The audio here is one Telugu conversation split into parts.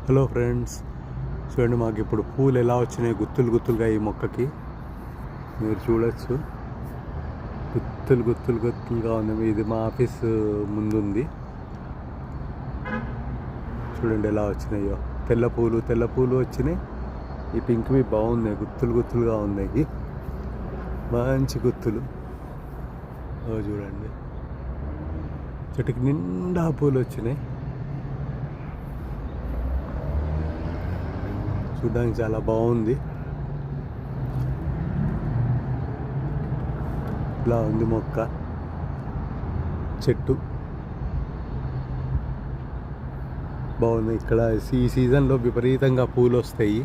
హలో ఫ్రెండ్స్, చూడండి మాకు ఇప్పుడు పూలు ఎలా వచ్చినాయి గుత్తులు గుత్తులుగా ఈ మొక్కకి మీరు చూడొచ్చు. గుత్తులు గుత్తులు గుత్తులుగా ఉంది. ఇది మా ఆఫీస్ ముందుంది. చూడండి ఎలా వచ్చినాయో. తెల్ల పూలు వచ్చినాయి. ఈ పింక్వి బాగున్నాయి, గుత్తులు గుత్తులుగా ఉన్నాయి, మంచి గుత్తులు. చూడండి చెట్టుకి నిండా పూలు వచ్చినాయి. చూడడానికి చాలా బాగుంది. ఇలా ఉంది మొక్క, చెట్టు బాగుంది. ఇక్కడ ఈ సీజన్లో విపరీతంగా పూలు వస్తాయి.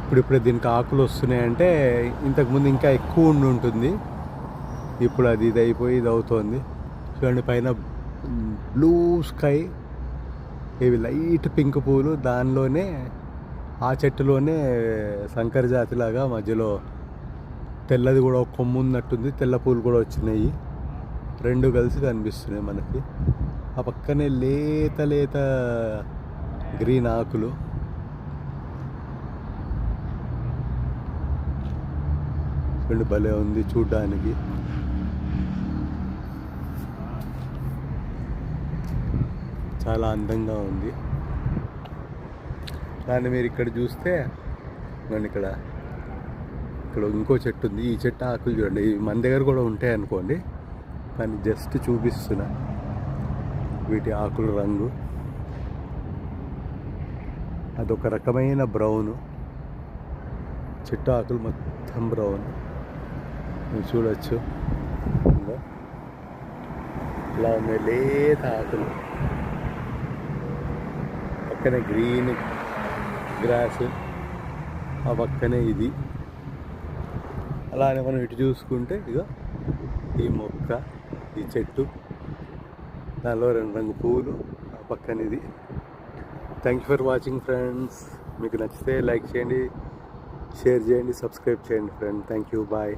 ఇప్పుడిప్పుడే దీనికి ఆకులు వస్తున్నాయంటే ఇంతకుముందు ఇంకా ఎక్కువ ఉంటుంది. ఇప్పుడు అది ఇది అయిపోయి ఇది అవుతోంది. చూడండి పైన బ్లూ స్కై, ఇవి లైట్ పింక్ పూలు, దానిలోనే ఆ చెట్టులోనే సంకర జాతిలాగా మధ్యలో తెల్లది కూడా ఒక కొమ్ము ఉన్నట్టుంది. తెల్ల పూలు కూడా వచ్చినాయి, రెండు కలిసి కనిపిస్తున్నాయి మనకి. ఆ పక్కనే లేత లేత గ్రీన్ ఆకులు. రెండు భలే ఉంది చూడ్డానికి. చాలా అందంగా ఉంది. దాన్ని మీరు ఇక్కడ చూస్తే నేను ఇక్కడ ఇంకో చెట్టు ఉంది. ఈ చెట్టు ఆకులు చూడండి, ఇవి మన దగ్గర కూడా ఉంటాయి అనుకోండి, కానీ జస్ట్ చూపిస్తున్నా. వీటి ఆకుల రంగు అదొక రకమైన బ్రౌను. చెట్టు ఆకులు మొత్తం బ్రౌన్, మీరు చూడవచ్చు. ఇలా ఉన్నాయి లేత ఆకులు. పక్కనే గ్రీన్ గ్రాస్, ఆ పక్కనే ఇది. అలానే మనం ఇటు చూసుకుంటే ఇక ఈ మొక్క, ఈ చెట్టు, దానిలో రెండు రంగు పూలు, ఆ పక్కన ఇది. Thank you for watching friends. మీకు నచ్చితే లైక్ చేయండి, షేర్ చేయండి, సబ్స్క్రైబ్ చేయండి ఫ్రెండ్. Thank you, bye.